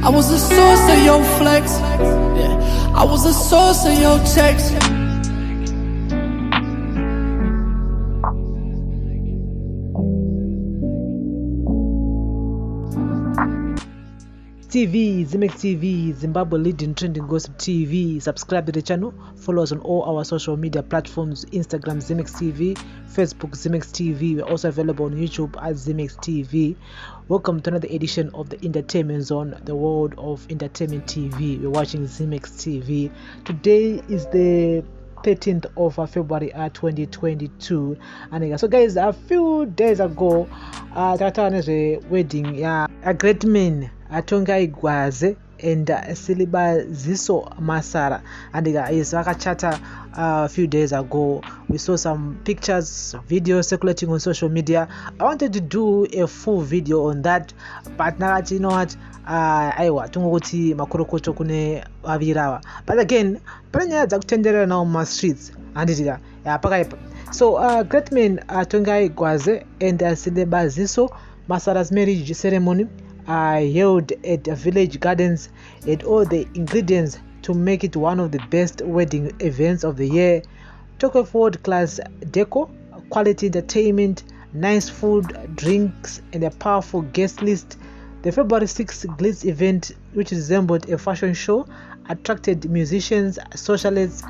I was the source of your flex. Yeah, I was the source of your text. TV, Zimex TV, Zimbabwe leading trending gossip TV. Subscribe to the channel. Follow us on all our social media platforms: Instagram Zimex TV, Facebook Zimex TV. We're also available on YouTube as Zimex TV. Welcome to another edition of the Entertainment Zone, the world of entertainment TV. We're watching Zimex TV. Today is the 13th of February 2022, and so guys, a few days ago a wedding a great man Tongai Gwaze and Silibaziso Masara, and is Vakachata a few days ago. We saw some pictures, videos circulating on social media. I wanted to do a full video on that, but now you know what, aiwa tunguti makorokoto kune avirawa, but again pranya zakutendera now on my streets and it so great men Tongai Gwaze and Silibaziso Masara's marriage ceremony held at village gardens, had all the ingredients to make it one of the best wedding events of the year. Talk of world-class decor, quality entertainment, nice food, drinks, and a powerful guest list. The February 6th Glitz event, which resembled a fashion show, attracted musicians, socialists,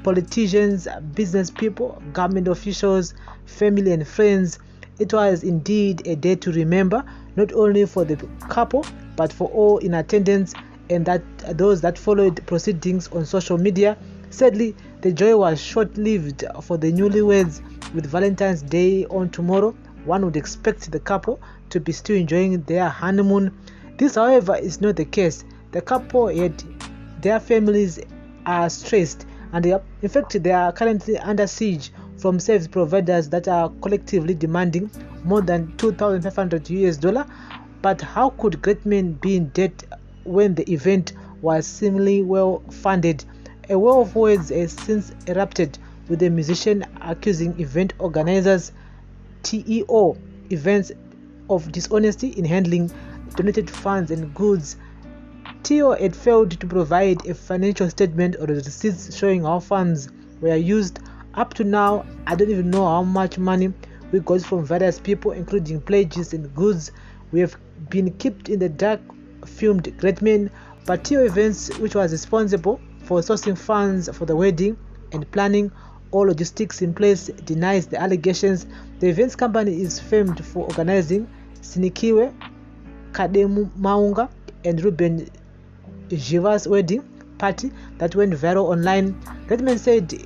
politicians, business people, government officials, family and friends. It was indeed a day to remember, not only for the couple but for all in attendance and that those that followed proceedings on social media. Sadly, the joy was short-lived for the newlyweds. With Valentine's Day on tomorrow, one would expect the couple to be still enjoying their honeymoon. This, however, is not the case. The couple, yet their families are stressed, and in fact they are currently under siege from service providers that are collectively demanding more than $2,500. But how could great men be in debt when the event was seemingly well funded? A war of words has since erupted, with the musician accusing event organizers, TEO events, of dishonesty in handling donated funds and goods. TEO had failed to provide a financial statement or receipts showing how funds were used. Up to now, I don't even know how much money we got from various people, including pledges and goods. We have been kept in the dark, filmed great men. But TEO Events, which was responsible for sourcing funds for the wedding and planning all logistics in place, denies the allegations. The events company is famed for organizing Sinikiwe, Kademu Maunga, and Ruben Jiva's wedding party that went viral online. Greatman said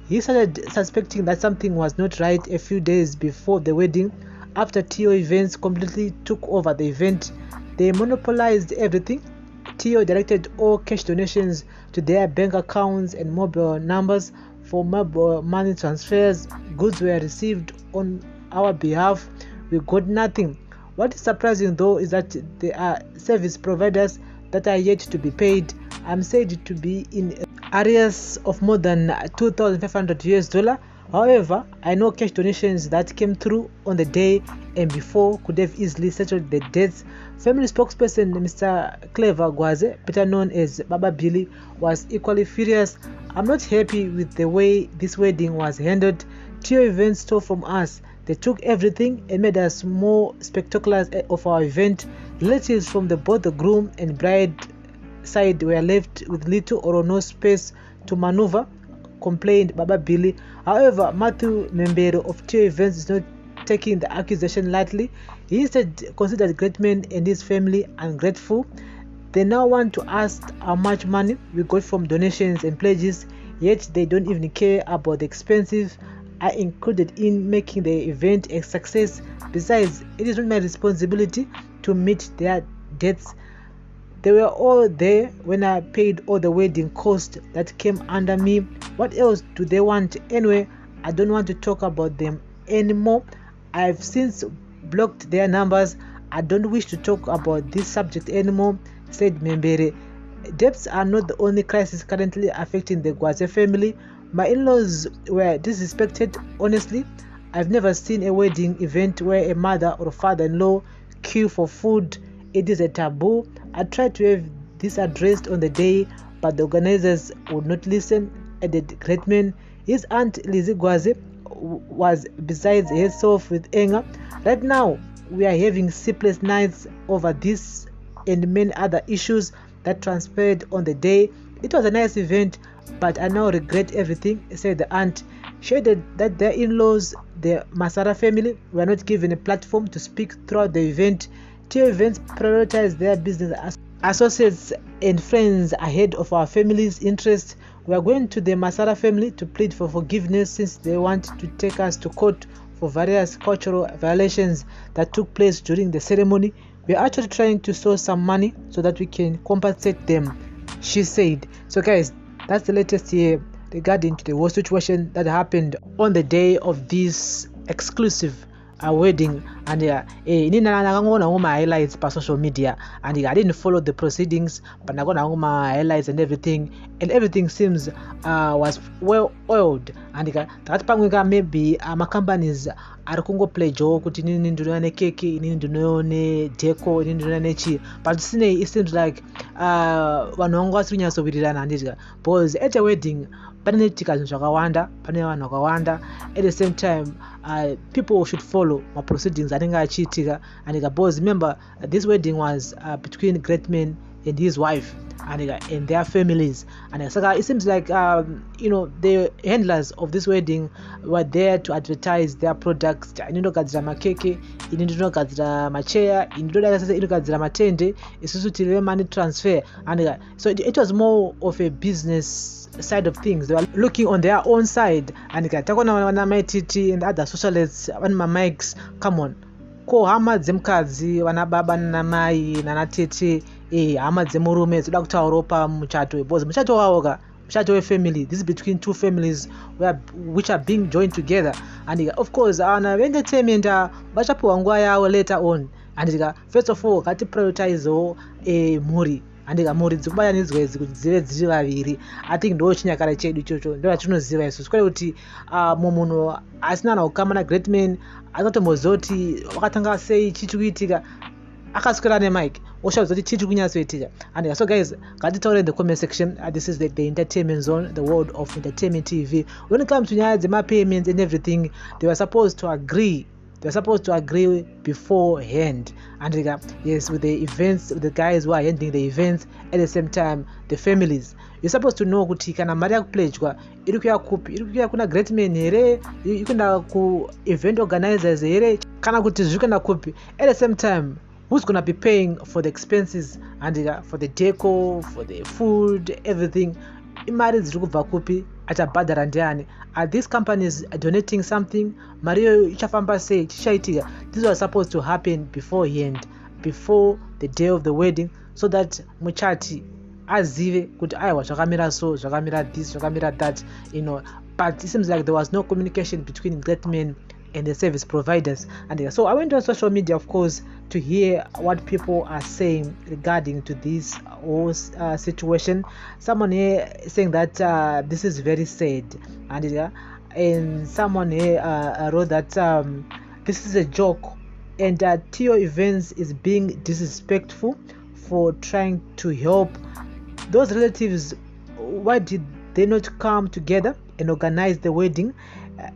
he started suspecting that something was not right a few days before the wedding. After TEO Events completely took over the event, they monopolized everything. TEO directed all cash donations to their bank accounts and mobile numbers for mobile money transfers. Goods were received on our behalf. We got nothing. What is surprising though is that there are service providers that are yet to be paid. I'm said to be in areas of more than $2,500. However, I know cash donations that came through on the day and before could have easily settled the debts. Family spokesperson Mr. Clever Gwaze, better known as Baba Billy, was equally furious. I'm not happy with the way this wedding was handled. TEO Events stole from us. They took everything and made us more spectacular of our event. Relatives from both the groom and bride side were left with little or no space to maneuver, complained Baba Billy. However, Matthew Membero of TEO Events is not taking the accusation lightly. He instead considered great men and his family ungrateful. They now want to ask how much money we got from donations and pledges, yet they don't even care about the expenses I included in making the event a success. Besides, it is not my responsibility to meet their debts. They were all there when I paid all the wedding costs that came under me. What else do they want? Anyway, I don't want to talk about them anymore. I've since blocked their numbers. I don't wish to talk about this subject anymore, said Membere. Debts are not the only crisis currently affecting the Gwaze family. My in-laws were disrespected. Honestly, I've never seen a wedding event where a mother or father-in-law queue for food it is a taboo. I tried to have this addressed on the day, but the organizers would not listen. Added Greatman. His aunt Lizzie Gwaze was besides herself with anger. Right now, we are having sleepless nights over this and many other issues that transpired on the day. It was a nice event, but I now regret everything, said the aunt. She added that their in-laws, the Masara family, were not given a platform to speak throughout the event. Two events prioritize their business associates and friends ahead of our family's interests. We are going to the Masara family to plead for forgiveness since they want to take us to court for various cultural violations that took place during the ceremony. We are actually trying to source some money so that we can compensate them, she said. So guys, that's the latest here regarding to the whole situation that happened on the day of this exclusive wedding. And my highlights per social media, and I didn't follow the proceedings, but I got my highlights and everything seems was well oiled. And that maybe my companies are kungo play joke kuti nini ndinoone keke, nini ndinoone deco, nini ndinoone chi, but it seems like vanhu vangu vasinyasowirirana handidya, because at a wedding paneitika zvinhu zvakawanda, pane vanhu vakawanda. At the same time, people should follow my proceedings anenge achiitika. And because remember, this wedding was between Greatman and his wife and their families. And so it seems like the handlers of this wedding were there to advertise their products. Inondogadzira makeke, inondogadzira macheya, inondogadzira matende, isusu tirive money transfer. And so it was more of a business side of things. They were looking on their own side. And takona maititi and other socialists on my mics, come on, ko hama dzemukadzi, vana baba nanamai nanatete, hama dzemurume dzoda kutaurawo pamuchato, because muchato wavo muchato wefamily, this is between two families which are being joined together. And of course vana entertainment vachapiwa nguva yavo later on. And first of all ngati prioritizewo mhuri, andika mhuri dzikubayanidzwa idzi kuti dzive dziri vaviri. I think ndo chinyakare chedu ichocho, ndo chatinoziva isusu, kwete kuti munhu asina naukama naGreatman anotomboziva kuti wakatanga sei chichi kuitika, akaswera nemike oshaudza kuti chichi kunyatsoitika. And so guys, ngatitaure in the comment section. This is the entertainment zone, the world of entertainment TV. When it comes to nyaya dzemapayments and everything, they were supposed to agree beforehand. And yes, with the events, with the guys who are handling the events, at the same time the families, you're supposed to know kuti kana mari yakupledgwa iri kuya kupi, iri kuya kuna Greatman here, iri kuenda ku event organizers here, kana kuti zviri kuenda kupi. At the same time, who's gonna be paying for the expenses and for the deco, for the food, everything? Imari dziri kubva kupi, achabhadhara ndiani? Are these companies donating something? Mario ichafamba sei, chichaitika? This was supposed to happen beforehand, before the day of the wedding, so that muchati azive kuti aiwa zvakamira so, zvakamira this, zvakamira that, but it seems like there was no communication between Greatman and the service providers. And so I went on social media, of course, to hear what people are saying regarding to this whole situation. Someone here saying that this is very sad, and someone here wrote that this is a joke, and Tio Events is being disrespectful for trying to help those relatives. Why did they not come together and organize the wedding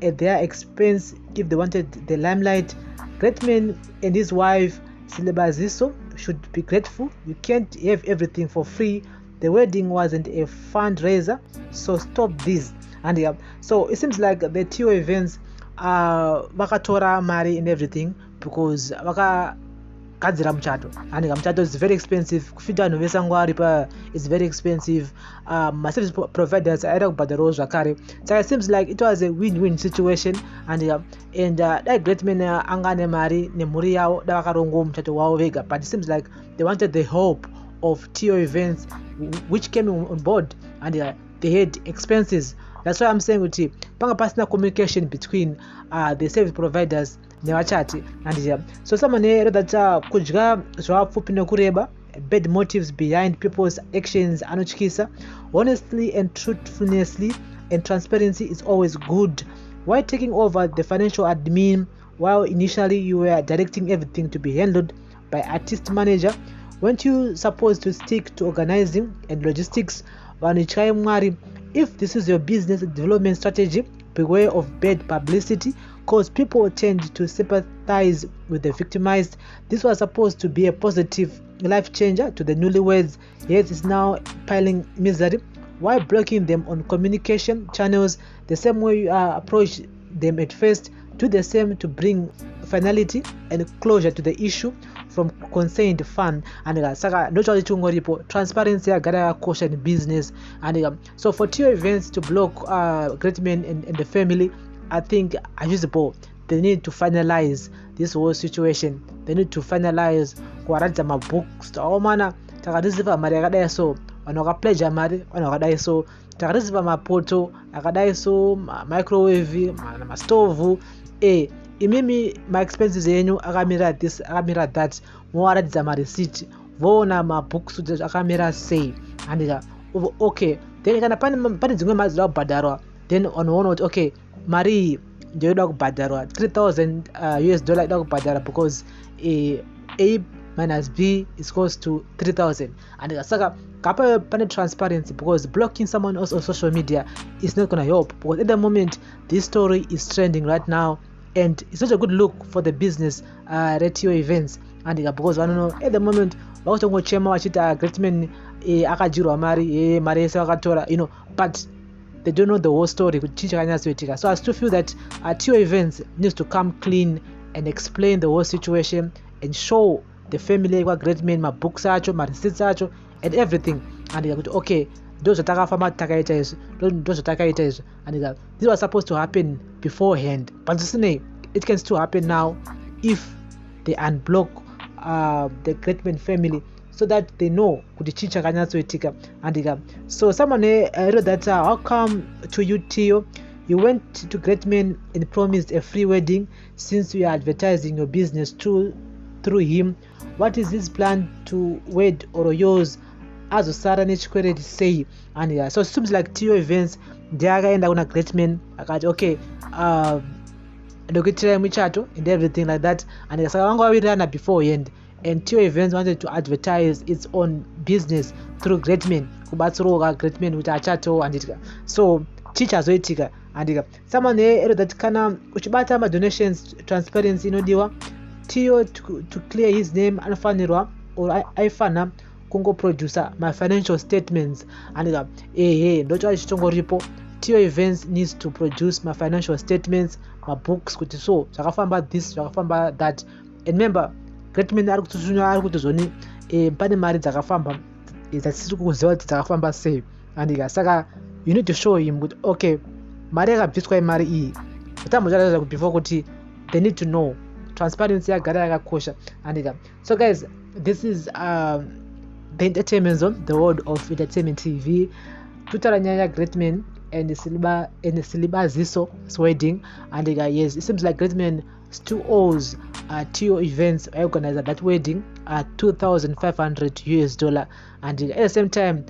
at their expense if they wanted the limelight? Greatman and his wife Silebaziso should be grateful. You can't have everything for free. The wedding wasn't a fundraiser, so stop this. And so it seems like the Tio Events vakatora mari and everything because kadzira muchato, and muchato is very expensive. Kufita vanhu vesangwari is very expensive. Service providers aida kubhadharawo zvakare. So it seems like it was a win-win situation. And dai Greatman anga nemari nemhuri yavo davakarongo muchato wavo vega, but it seems like they wanted the help of Tio Events, which came on board, and they had expenses. That's why I'm saying kuti panga pasina communication between the service providers nevachati. And so someone here that kudya zvapfupi nekureba, bad motives behind people's actions anotyisa. Honestly and truthfulness and transparency is always good. Why taking over the financial admin while initially you were directing everything to be handled by artist manager. Weren't you supposed to stick to organizing and logistics? If this is your business development strategy, beware of bad publicity, because people tend to sympathize with the victimized. This was supposed to be a positive life changer to the newlyweds, yet it's now piling misery. Why blocking them on communication channels the same way you approach them at first? Do the same to bring finality and closure to the issue from concerned fun. And saka ndochali chungoripo transparency agara caution business. And so for Tio Events to block Greatman and the family, I think unusable. They need to finalize this whole situation. They need to finalize kuwaradza mabooks taomana takadisiva mari yakadai so vanokapledja mari vanokadai so takadisiva mapoto akadai so microwave mastovhu imimi my expenses yenyu akamira this akamira that mowaradza mareceipt voona mabooks kuti akamira sei and okay then kana pane dzimwe mari dzinoda kubhadharwa then unoona kuti okay mari ndoyoda kubhadharwa $3,000 US ida kubhadharwa because A minus B is close to 3,000 and saka kapa pane transparency, because blocking someone else on social media is not going to help, because at the moment this story is trending right now and it's not a good look for the business Tio Events. And because I don't know at the moment vakutongochema vachita Greatman akajirwa mari yese vakatora, but they don't know the whole story. So I still feel that Tio Events needs to come clean and explain the whole situation and show the family what Greatman mabooks acho mareceipts acho and everything, and okay those atakafama takaita izo those takaita izo, and this was supposed to happen beforehand, but it can still happen now if they unblock the Greatman family so that they know kuti chii chakanyatsoitika. And so someone wrote that how come to you Tio, you went to Greatman and promised a free wedding since you are advertising your business through him. What is his plan to wed or yours azosara nechikwereti sei? And so it seems like Tio Events ndiyakaenda kuna Greatman akati okay ndokuitirai muchato and everything like that, and saka vanga vawirirana beforehand, and Tio Events wanted to advertise its own business through Greatman kubatsiroka Greatman kuti achato anditika. So chichazoitika and someone ero that kana uchibata ma donations transparency inodiwa. Tio to clear his name anofanirwa or aifana kungo producer my financial statements, and ndocho chichongoripo Tio Events needs to produce my financial statements, my books kuti so zvakafamba this zvakafamba that. And remember Greatman ari kuti zoni pane mari dzakafamba dzasiri kuziva kuti dzakafamba sei, and saka you need to show him kuti okay mari yakabviswa imari iyi utambotaura kuti before kuti they need to know. Transparency yagara yakakosha. And so guys, this is the entertainment zone, the world of entertainment TV. Tutara nyaya Greatman and Silibaziso's wedding, and yes, it seems like Greatman still owes Tio Events organizer that wedding $2,500 US, and at the same time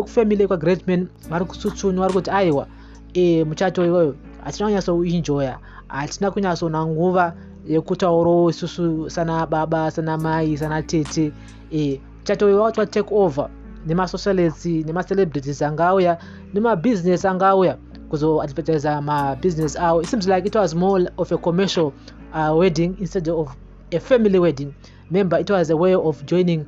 family kwa Greatman vari kutsutsuna vari kuti aiwa muchato iwoyo hatina kunyatsoenjoya, hatina kunyatsona nguva yekutauro isusu sana baba sana mai sana tete. Muchato iwoyo wati take over nemasocialists nemacelebrities angauya nemabusiness angauya kuzo advertise business awo. It seems like it was more of a commercial wedding instead of a family wedding. Remember, it was a way of joining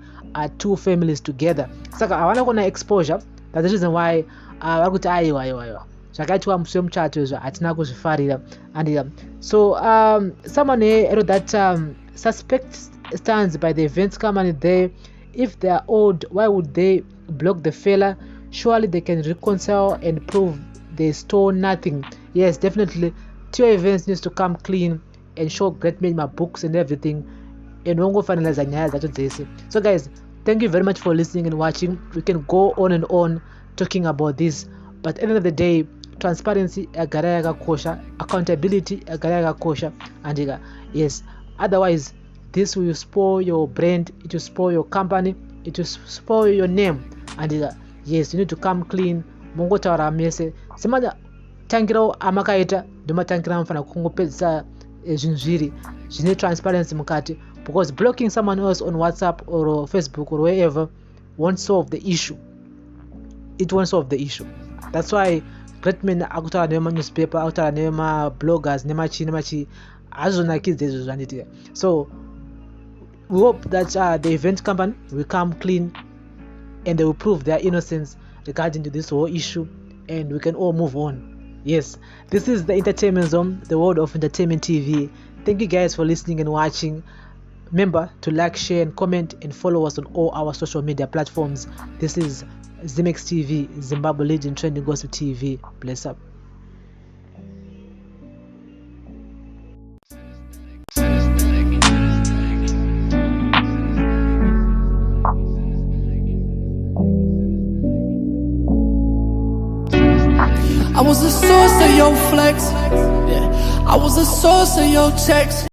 two families together. Saka hawana kuona exposure. That's the reason why vakuti aiwa zvakaitwa musi wemuchato izvo hatina kuzvifarira. And so someone wrote that suspect stands by the events company there. If they are old, why would they block the fella? Surely they can reconcile and prove they stole nothing. Yes, definitely Tio Events needs to come clean and show Greatman my books and everything, and won't go finalize nyaya dzacho dzese. So guys, thank you very much for listening and watching. We can go on and on talking about this, but at the end of the day, transparency agara yakakosha, accountability agara yakakosha, and yes, otherwise this will spoil your brand, it will spoil your company, it will spoil your name. And yes, you need to come clean. Mongotaura mese semanya tangirawo amakaita ndomatangira mfana kungopedzisa zvinhu zviri zvine transparency mukati, because blocking someone else on WhatsApp or Facebook or wherever won't solve the issue. It won't solve the issue. That's why Greatman akutaura newspaper, akutaura bloggers, nemachi azona kids zvanditika. So we hope that the event company will come clean and they will prove their innocence regarding to this whole issue, and we can all move on. Yes, this is the Entertainment Zone, the world of entertainment TV. Thank you guys for listening and watching. Remember to like, share and comment and follow us on all our social media platforms. This is Zimex TV, Zimbabwe leading trending gossip TV. Bless up. I was the source of your flex. Yeah. I was the source of your text.